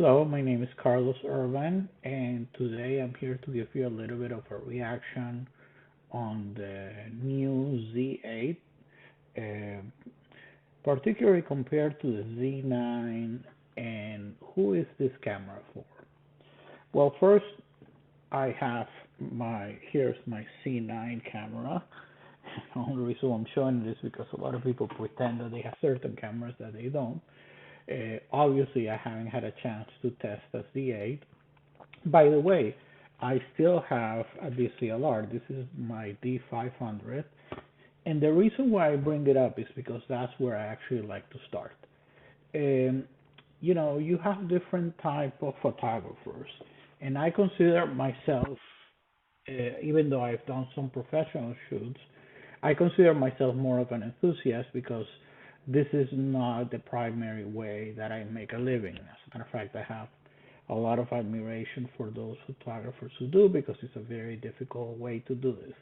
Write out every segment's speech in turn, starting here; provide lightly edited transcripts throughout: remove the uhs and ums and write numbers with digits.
Hello, my name is Carlos Irvin, and today I'm here to give you a little bit of a reaction on the new Z8, uh, particularly compared to the Z9, and who is this camera for? Well, first I have here's my C9 camera. The only reason I'm showing it is because a lot of people pretend that they have certain cameras that they don't. Obviously, I haven't had a chance to test the Z8. By the way, I still have a DCLR. This is my D500, and the reason why I bring it up is because that's where I actually like to start. Um, you have different type of photographers, and I consider myself, even though I've done some professional shoots, I consider myself more of an enthusiast because this is not the primary way that I make a living. As a matter of fact, I have a lot of admiration for those photographers who do because it's a very difficult way to do this.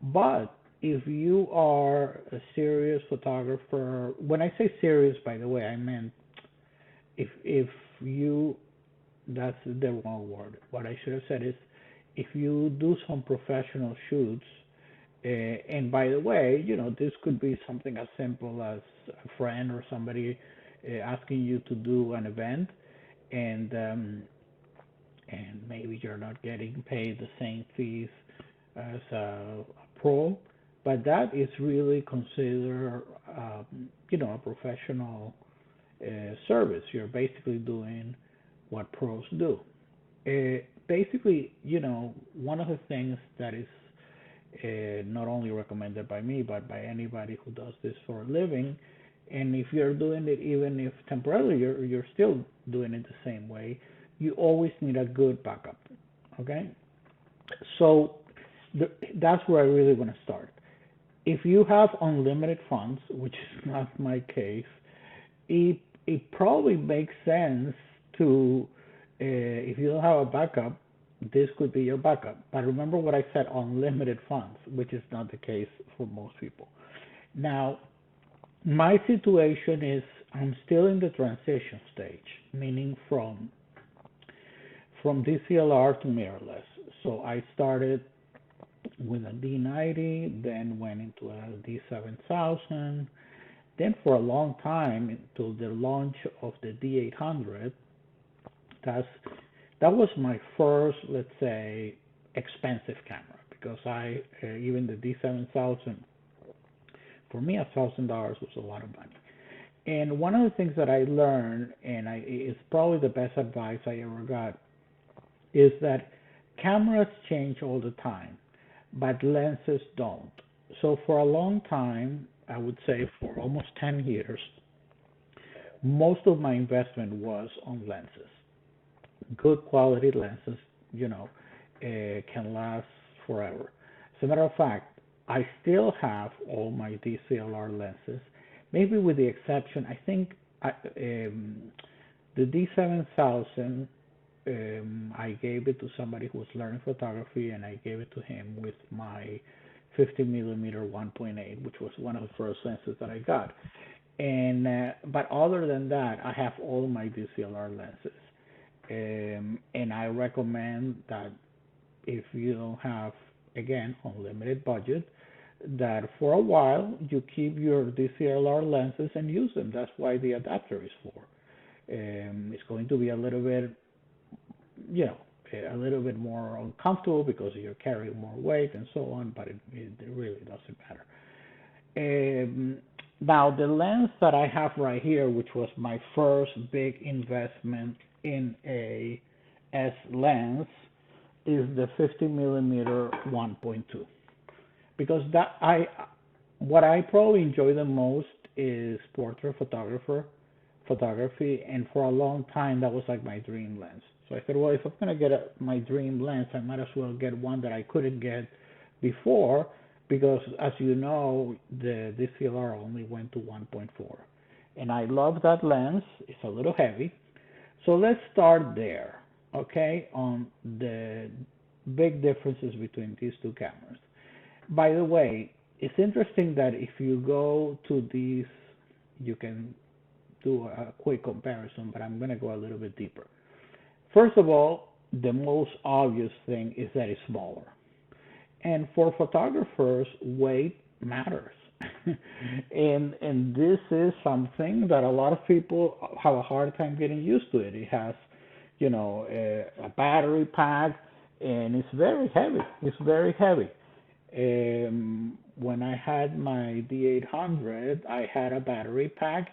But if you are a serious photographer, when I say serious, by the way, I meant if you, that's the wrong word. What I should have said is if you do some professional shoots, and by the way, this could be something as simple as a friend or somebody asking you to do an event, and maybe you're not getting paid the same fees as a pro, but that is really considered, a professional service. You're basically doing what pros do. Basically, one of the things that is not only recommended by me, but by anybody who does this for a living. And if you're doing it, even if temporarily, you're still doing it the same way, you always need a good backup. Okay? So that's where I really want to start. If you have unlimited funds, which is not my case, it, it probably makes sense to, if you don't have a backup, this could be your backup. But remember what I said, unlimited funds, which is not the case for most people. Now, my situation is I'm still in the transition stage, meaning from DCLR to mirrorless. So I started with a D90, then went into a D7000, then for a long time until the launch of the D800. That's that was my first, let's say, expensive camera because I even the D7000 for me $1,000 was a lot of money. And one of the things that I learned, and it's probably the best advice I ever got, is that cameras change all the time, but lenses don't. So for a long time, I would say for almost 10 years, most of my investment was on lenses. Good quality lenses, can last forever. As a matter of fact, I still have all my DCLR lenses, maybe with the exception, I think the D7000, I gave it to somebody who was learning photography, and I gave it to him with my 50 millimeter 1.8, which was one of the first lenses that I got. And but other than that, I have all my DCLR lenses. And I recommend that if you don't have, again, unlimited budget, that for a while you keep your DCLR lenses and use them. That's why the adapter is for. It's going to be a little bit, you know, a little bit more uncomfortable because you're carrying more weight and so on, but it really doesn't matter. Now, the lens that I have right here, which was my first big investment in a S lens, is the 50 millimeter 1.2 because what I probably enjoy the most is portrait photography, and for a long time that was like my dream lens. So I said, well, if I'm gonna get my dream lens, I might as well get one that I couldn't get before because, as you know, the DCLR only went to 1.4, and I love that lens. It's a little heavy, so let's start there, okay, on the big differences between these two cameras. By the way, it's interesting that if you go to these, you can do a quick comparison, but I'm going to go a little bit deeper. First of all, the most obvious thing is that it's smaller. And for photographers, weight matters. And this is something that a lot of people have a hard time getting used to it. It has, a battery pack, and it's very heavy. It's very heavy. When I had my D800, I had a battery pack,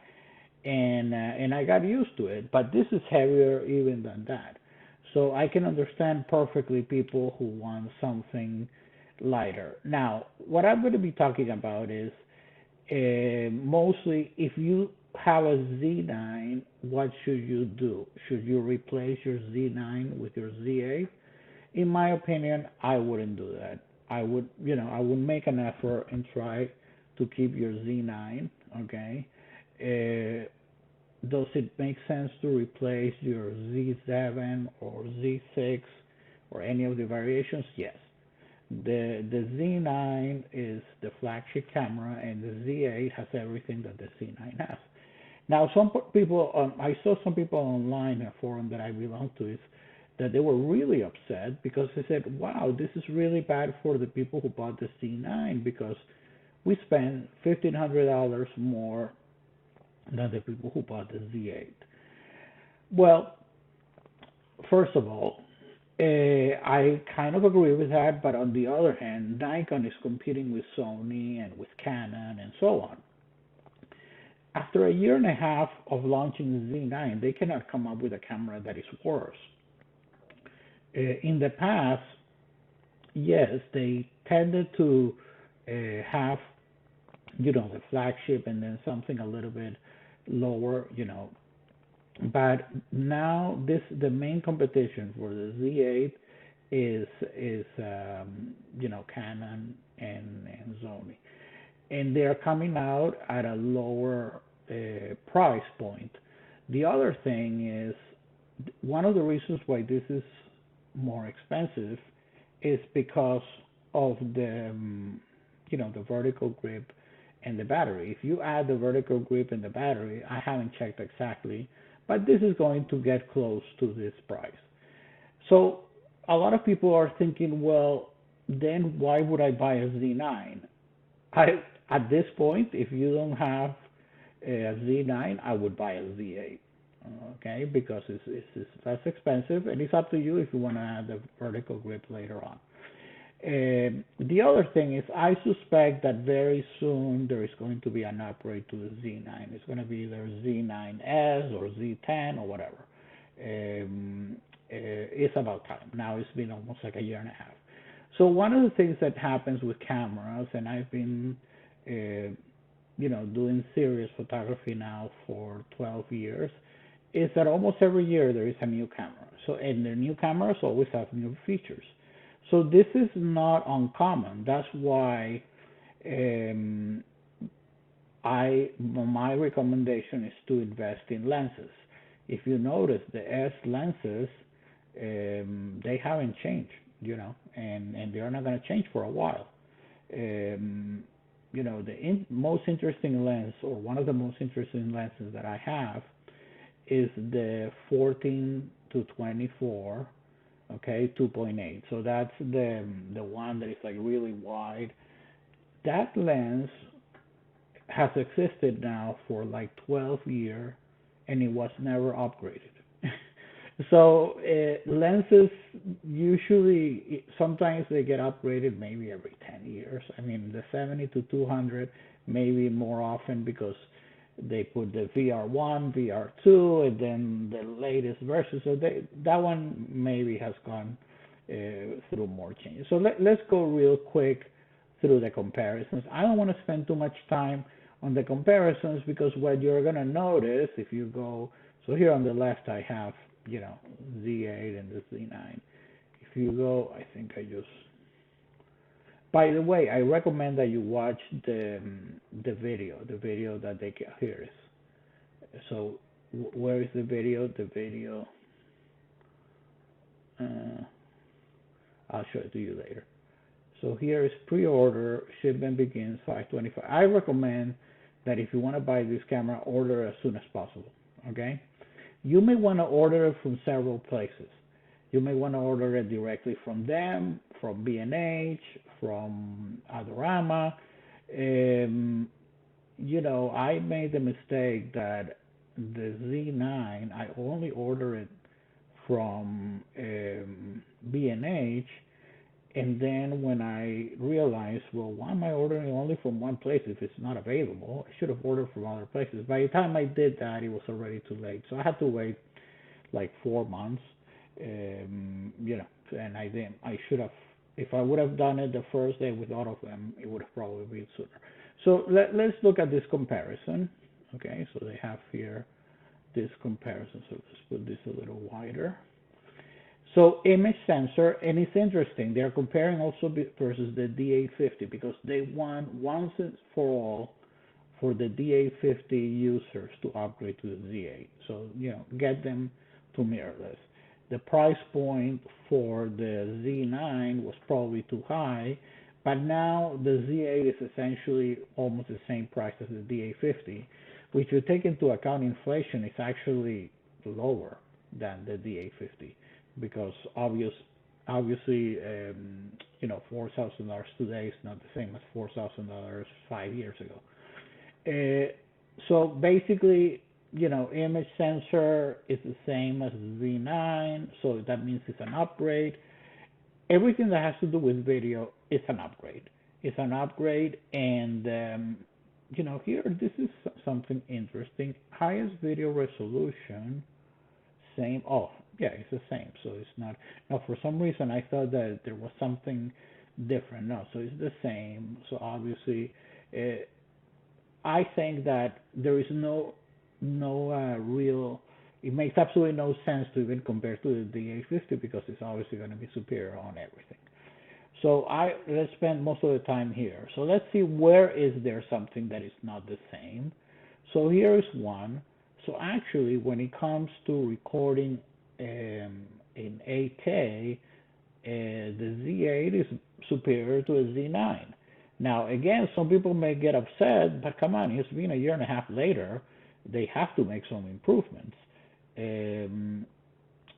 and I got used to it. But this is heavier even than that. So I can understand perfectly people who want something lighter. Now, what I'm going to be talking about is mostly if you have a Z9, what should you do? Should you replace your Z9 with your Z8? In my opinion, I wouldn't do that. I would make an effort and try to keep your Z9, okay? Uh, does it make sense to replace your Z7 or Z6 or any of the variations? Yes. The Z9 is the flagship camera, and the Z8 has everything that the Z9 has. Now, some people, I saw some people online in a forum that I belong to, is that they were really upset because they said, "Wow, this is really bad for the people who bought the Z9 because we spent $1,500 more than the people who bought the Z8." Well, first of all, I kind of agree with that, but on the other hand, Nikon is competing with Sony and with Canon and so on. After a year and a half of launching the Z9, they cannot come up with a camera that is worse. In the past, yes, they tended to have, the flagship and then something a little bit lower, but now the main competition for the Z8 is Canon and Sony, and they are coming out at a lower price point. The other thing is one of the reasons why this is more expensive is because of the vertical grip and the battery. If you add the vertical grip and the battery, I haven't checked exactly, but this is going to get close to this price. So a lot of people are thinking, well, then why would I buy a Z9? At this point, if you don't have a Z9, I would buy a Z8. Okay, because it's less expensive, and it's up to you if you want to add the vertical grip later on. The other thing is, I suspect that very soon there is going to be an upgrade to the Z9. It's going to be either Z9S or Z10 or whatever. It's about time. Now it's been almost like a year and a half. So one of the things that happens with cameras, and I've been, doing serious photography now for 12 years, is that almost every year there is a new camera. So, and the new cameras always have new features. So this is not uncommon. That's why my recommendation is to invest in lenses. If you notice, the S lenses, they haven't changed, and they're not going to change for a while. The most interesting lens, or one of the most interesting lenses that I have, is the 14 to 24, okay, 2.8. So that's the one that is like really wide. That lens has existed now for like 12 years, and it was never upgraded. So lenses usually, sometimes they get upgraded maybe every 10 years. I mean, the 70 to 200 maybe more often because they put the VR1, VR2, and then the latest version. So that one maybe has gone through more changes. So let's go real quick through the comparisons. I don't want to spend too much time on the comparisons because what you're going to notice if you go, so here on the left I have, Z8 and the Z9. If you go, I think I just, by the way, I recommend that you watch the video that they get here is. So where is the video? The video, I'll show it to you later. So here is pre-order, shipment begins 5/25. I recommend that if you want to buy this camera, order as soon as possible, okay? You may want to order it from several places. You may want to order it directly from them, from B&H, from Adorama. Um, I made the mistake that the Z9, I only order it from B&H, and then when I realized, well, why am I ordering only from one place if it's not available? I should have ordered from other places. By the time I did that, it was already too late. So I had to wait like 4 months, and I didn't. I should have, if I would have done it the first day with all of them, it would have probably been sooner. So let's look at this comparison. Okay, so they have here this comparison. So let's put this a little wider. So image sensor, and it's interesting. They're comparing also versus the D850 because they want once and for all for the D850 users to upgrade to the Z8. So, get them to mirrorless. The price point for the Z9 was probably too high, but now the Z8 is essentially almost the same price as the D850, which, if you take into account inflation, is actually lower than the D850 because obviously, $4,000 today is not the same as $4,000 5 years ago. So basically, image sensor is the same as Z9, so that means it's an upgrade. Everything that has to do with video is an upgrade. It's an upgrade, and here this is something interesting. Highest video resolution, same. Oh, yeah, it's the same. So it's not. Now, for some reason, I thought that there was something different. No, so it's the same. So obviously, I think that there is no real. It makes absolutely no sense to even compare to the D850 because it's obviously going to be superior on everything. So let's spend most of the time here. So let's see where is there something that is not the same. So here is one. So actually, when it comes to recording in 8K, the Z8 is superior to a Z9. Now, again, some people may get upset, but come on, it's been a year and a half later. They have to make some improvements. The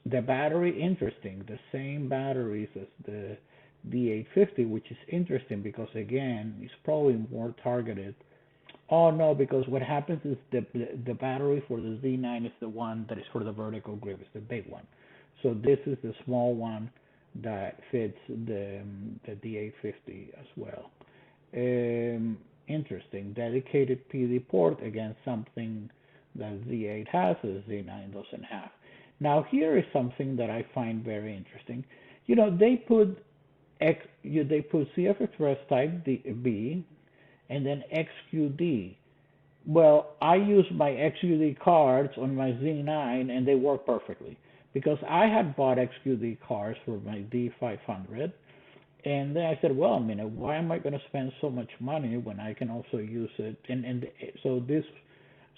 battery, interesting, the same batteries as the D850, which is interesting because, again, it's probably more targeted. Oh, no, because what happens is the battery for the Z9 is the one that is for the vertical grip, it's the big one. So this is the small one that fits the D850 as well. Interesting. Dedicated PD port, again, something that Z8 has, the Z9 doesn't have. Now, here is something that I find very interesting. They put CF Express Type B and then XQD. Well, I use my XQD cards on my Z9 and they work perfectly because I had bought XQD cards for my D500. And then I said, well, why am I going to spend so much money when I can also use it?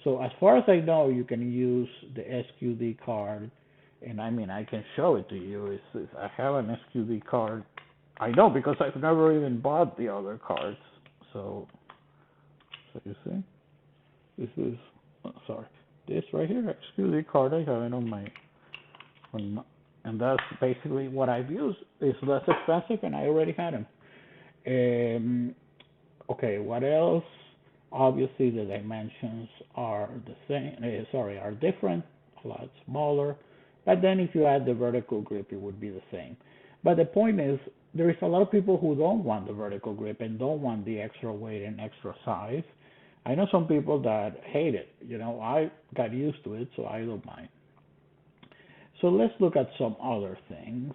So as far as I know, you can use the SQD card, and I can show it to you. I have an SQD card. I know because I've never even bought the other cards. So you see, this is this right here, SQD card. I have it on my. And that's basically what I've used. It's less expensive, and I already had them. Okay, what else? Obviously, the dimensions are the same. Are different, a lot smaller. But then, if you add the vertical grip, it would be the same. But the point is, there is a lot of people who don't want the vertical grip and don't want the extra weight and extra size. I know some people that hate it. I got used to it, so I don't mind. So let's look at some other things.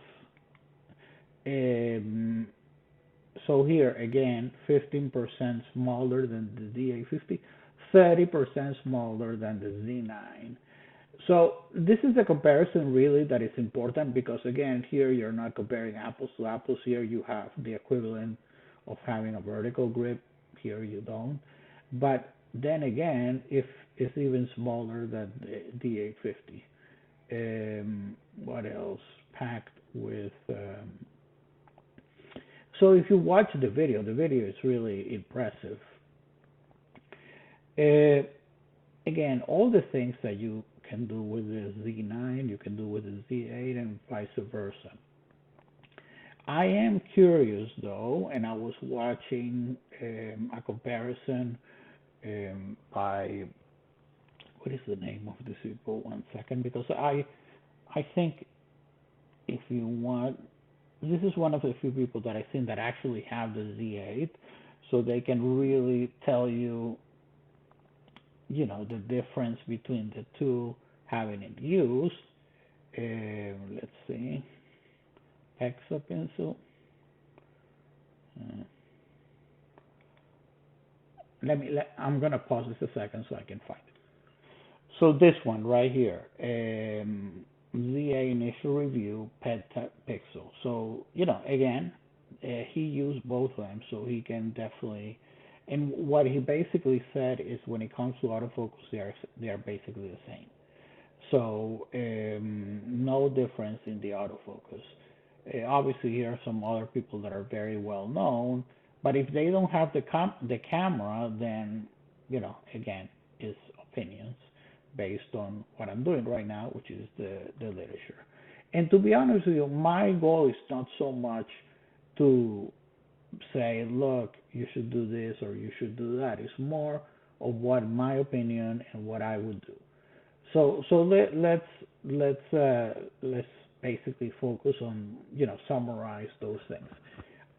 So here again, 15% smaller than the D850, 30% smaller than the Z9. So this is a comparison really that is important because again, here you're not comparing apples to apples. Here you have the equivalent of having a vertical grip. Here you don't. But then again, if it's even smaller than the D850. What else? Packed with. So if you watch the video is really impressive. Again, all the things that you can do with the Z9, you can do with the Z8, and vice versa. I am curious though, and I was watching a comparison by what is the name of this people? One second, because I think if you want, this is one of the few people that I think that actually have the Z8, so they can really tell you, the difference between the two having it used. Let's see, Pencil. Uh, I'm gonna pause this a second so I can find it. So this one right here, ZA initial review, Pixel. So again, he used both of them, so he can definitely. And what he basically said is, when it comes to autofocus, they are basically the same. So no difference in the autofocus. Obviously, here are some other people that are very well known, but if they don't have the camera, then again, it's opinions based on what I'm doing right now, which is the literature. And to be honest with you, my goal is not so much to say, look, you should do this or you should do that. It's more of what my opinion and what I would do. So let's basically focus on summarize those things.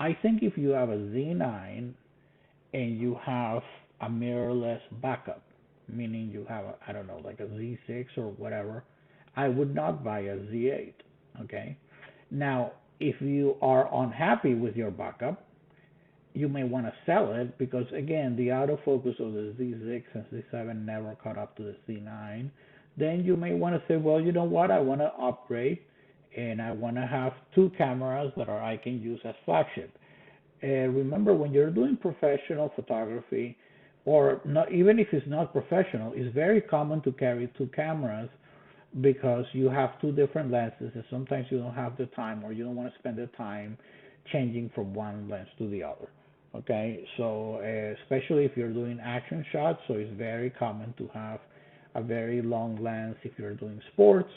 I think if you have a Z9 and you have a mirrorless backup, meaning you have I don't know, like a Z6 or whatever, I would not buy a Z8. Okay. Now, if you are unhappy with your backup, you may want to sell it, because again, the autofocus of the Z6 and Z7 never caught up to the Z9. Then you may want to say, well, you know what, I want to upgrade and I want to have two cameras that I can use as flagship. Remember, when you're doing professional photography, or not, even if it's not professional, it's very common to carry two cameras, because you have two different lenses, and sometimes you don't have the time, or you don't want to spend the time changing from one lens to the other. Okay, so especially if you're doing action shots, so it's very common to have a very long lens if you're doing sports,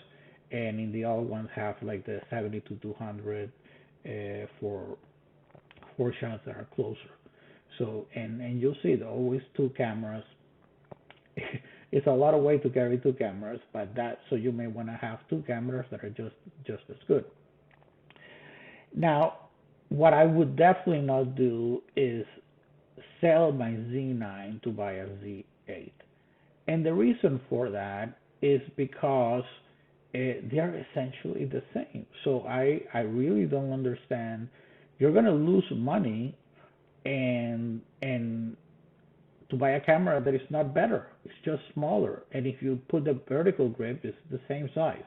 and in the other ones have like the 70 to 200 for shots that are closer. So and you'll see that always two cameras. It's a lot of weight to carry two cameras, but so you may want to have two cameras that are just as good. Now, what I would definitely not do is sell my Z9 to buy a Z8. And the reason for that is because they're essentially the same. So I really don't understand. You're going to lose money and to buy a camera that is not better. It's just smaller. And if you put the vertical grip, it's the same size.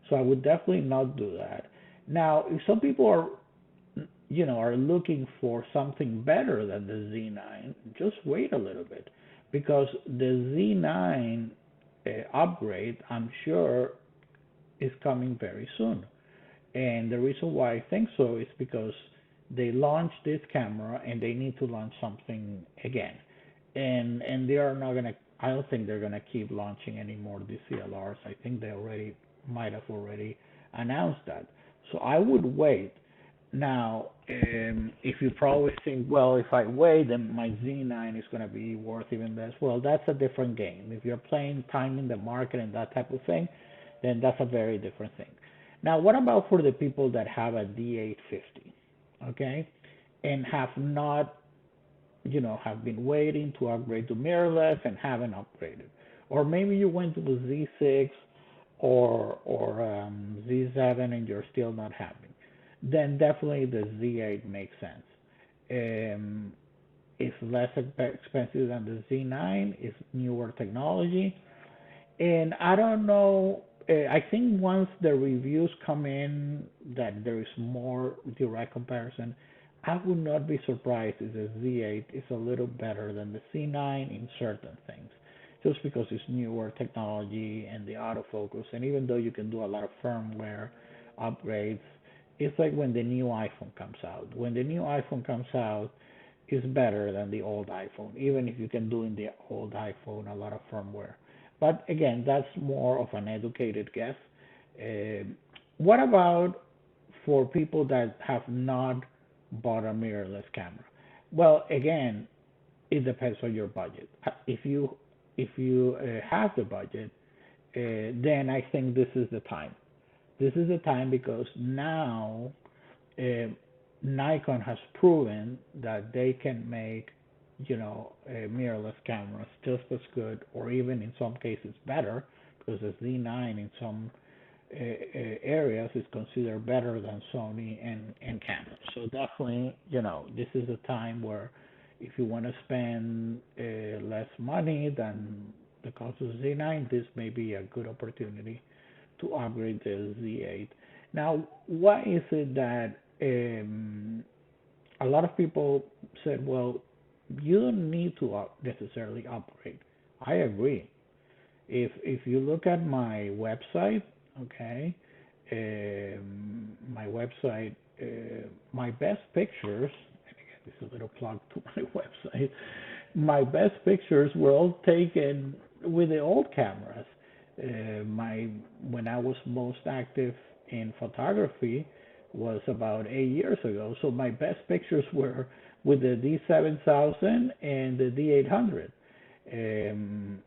So I would definitely not do that. Now, if some people are looking for something better than the Z9, just wait a little bit, because the Z9 upgrade, I'm sure, is coming very soon. And the reason why I think so is because they launched this camera and they need to launch something again. And they are not gonna. I don't think they're gonna keep launching any more DSLRs. I think they might have already announced that. So I would wait. Now, if you probably think, well, if I wait, then my Z9 is going to be worth even less. Well, that's a different game. If you're playing timing the market and that type of thing, then that's a very different thing. Now, what about for the people that have a D850, okay, and have not, have been waiting to upgrade to mirrorless and haven't upgraded, or maybe you went to the Z6 or Z7 and you're still not happy, then definitely the Z8 makes sense. It's less expensive than the Z9. It's newer technology, and I don't know. I think once the reviews come in that there is more direct comparison, I would not be surprised if the Z8 is a little better than the C9 in certain things, just because it's newer technology and the autofocus. And even though you can do a lot of firmware upgrades, it's like when the new iPhone comes out. When the new iPhone comes out, it's better than the old iPhone, even if you can do in the old iPhone a lot of firmware. But again, that's more of an educated guess. Uh, What about for people that have not bought a mirrorless camera? Well, again, it depends on your budget. If you have the budget, then I think this is the time. This is the time because now uh, Nikon has proven that they can make, mirrorless cameras just as good, or even in some cases better, because the Z9 in some areas is considered better than Sony and Canon. So definitely, this is a time where if you want to spend less money than the cost of Z9, this may be a good opportunity to upgrade the Z8. Now, why is it that a lot of people said, well, you don't need to necessarily upgrade? I agree. If you look at my website, okay, my website, my best pictures, and again, this is a little plug to my website. My best pictures were all taken with the old cameras. My When I was most active in photography was about 8 years ago. So my best pictures were with the D7000 and the D800. Um,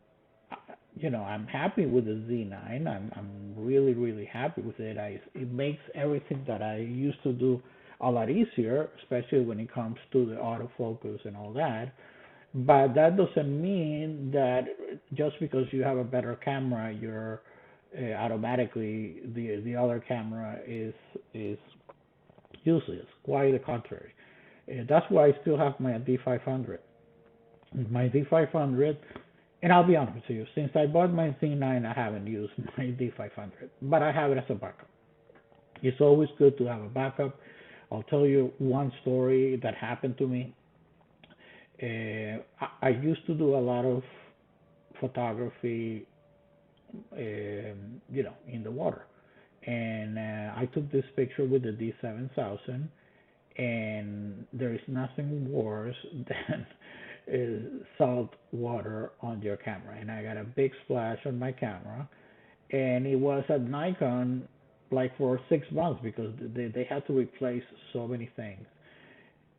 I'm happy with the Z9. I'm really happy with it. It makes everything that I used to do a lot easier, especially when it comes to the autofocus and all that. But that doesn't mean that just because you have a better camera, you're automatically the other camera is useless. Quite the contrary. That's why I still have my D500. My D500, and I'll be honest with you, since I bought my Z9, I haven't used my D500, but I have it as a backup. It's always good to have a backup. I'll tell you one story that happened to me. I used to do a lot of photography, in the water, and I took this picture with the D7000, and there is nothing worse than salt water on your camera. And I got a big splash on my camera, and it was at Nikon like for 6 months because they had to replace so many things.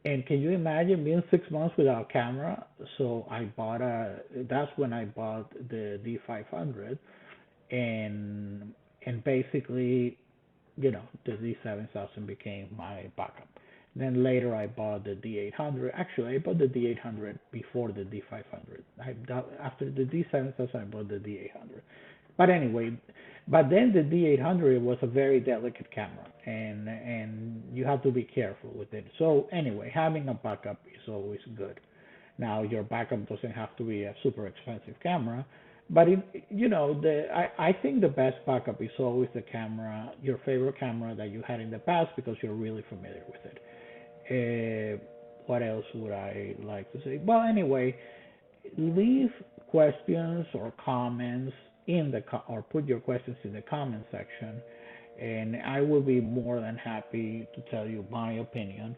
And can you imagine being 6 months without a camera? So that's when I bought the D500, and basically, the D7000 became my backup. Then later I bought the D800. Actually, I bought the D800 before the D500. After the D7000, I bought the D800. But anyway, but then the D800 was a very delicate camera, and you have to be careful with it. So anyway, having a backup is always good. Now your backup doesn't have to be a super expensive camera, but I think the best backup is always the camera, your favorite camera that you had in the past because you're really familiar with it. What else would I like to say? Well, anyway, leave questions or comments or put your questions in the comment section, and I will be more than happy to tell you my opinion.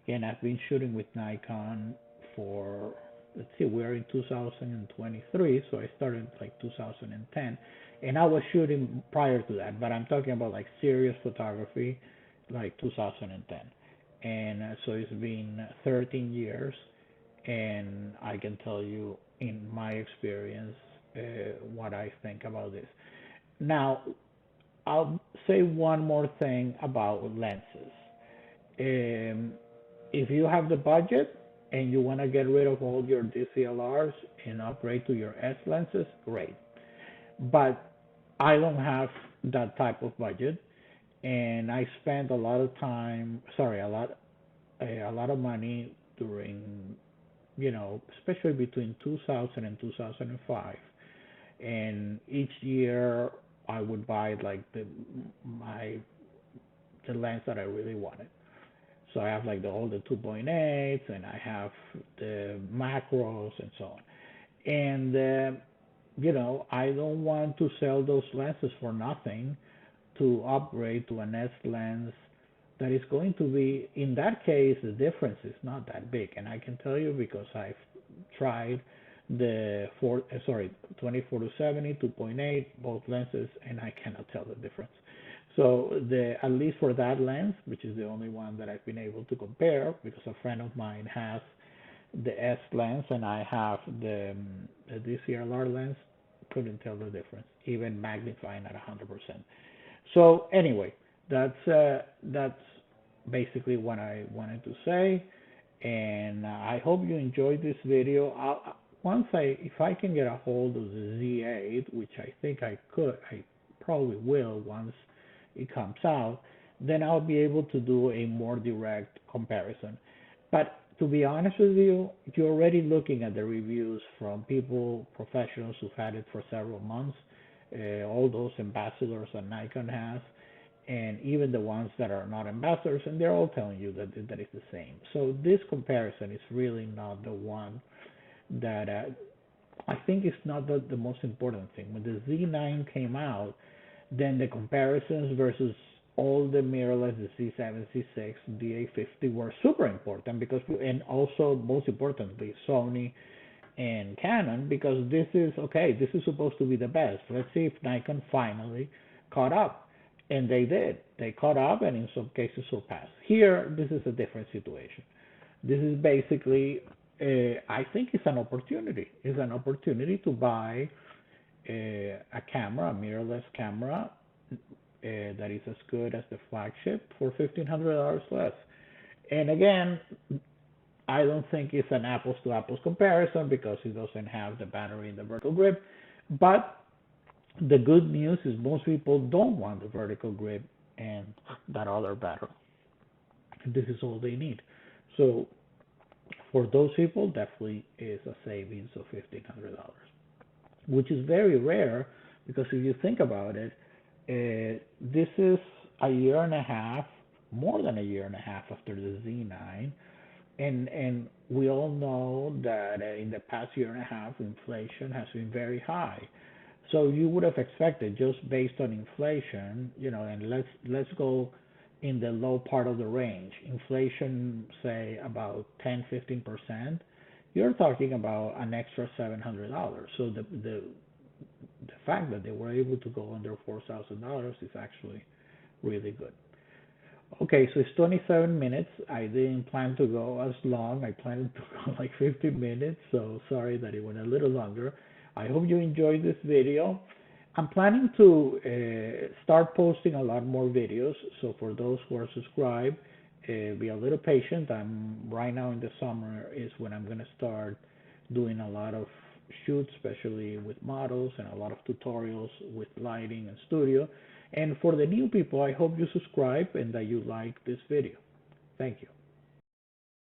And I've been shooting with Nikon for, let's see, we're in 2023, so I started like 2010, and I was shooting prior to that, but I'm talking about like serious photography, like 2010. And so it's been 13 years, and I can tell you in my experience what I think about this. Now, I'll say one more thing about lenses. Um, if you have the budget and you want to get rid of all your DSLRs and upgrade to your S lenses, great. But I don't have that type of budget, and I spent a lot of time, sorry, a lot of money during, especially between 2000 and 2005. And each year I would buy like my the lens that I really wanted. So I have like all the 2.8s, and I have the macros and so on. And I don't want to sell those lenses for nothing to upgrade to an S lens that is going to be, in that case, the difference is not that big. And I can tell you because I've tried the 24 to 70, 2.8, both lenses, and I cannot tell the difference. So at least for that lens, which is the only one that I've been able to compare, because a friend of mine has the S lens and I have the DCLR lens, couldn't tell the difference, even magnifying at 100%. So anyway, that's basically what I wanted to say, and I hope you enjoyed this video. If I can get a hold of the Z8, which I think I probably will once it comes out, then I'll be able to do a more direct comparison. But to be honest with you, you're already looking at the reviews from people, professionals who've had it for several months, all those ambassadors that Nikon has, and even the ones that are not ambassadors, and they're all telling you that it's the same. So this comparison is really not the one that I think is not the most important thing. When the Z9 came out, then the comparisons versus all the mirrorless, the C7, C6, the A50 were super important because, and also most importantly, Sony and Canon, because this is okay. This is supposed to be the best. Let's see if Nikon finally caught up, and they did. They caught up, and in some cases surpassed. Here, this is a different situation. This is basically, I think, it's an opportunity. It's an opportunity to buy a camera, a mirrorless camera that is as good as the flagship for $1,500 less. And again, I don't think it's an apples to apples comparison because it doesn't have the battery and the vertical grip. But the good news is most people don't want the vertical grip and that other battery. This is all they need. So for those people, definitely is a savings of $1,500, which is very rare because if you think about it, this is a year and a half, more than a year and a half after the Z9, and we all know that in the past year and a half, inflation has been very high. So you would have expected, just based on inflation, and let's go in the low part of the range. Inflation, say about 10-15%. You're talking about an extra $700. So the fact that they were able to go under $4,000 is actually really good. Okay, so it's 27 minutes. I didn't plan to go as long. I planned to go like 50 minutes, so sorry that it went a little longer. I hope you enjoyed this video. I'm planning to start posting a lot more videos, so for those who are subscribed, be a little patient. Right now in the summer is when I'm going to start doing a lot of shoots, especially with models, and a lot of tutorials with lighting and studio. And for the new people, I hope you subscribe and that you like this video. Thank you.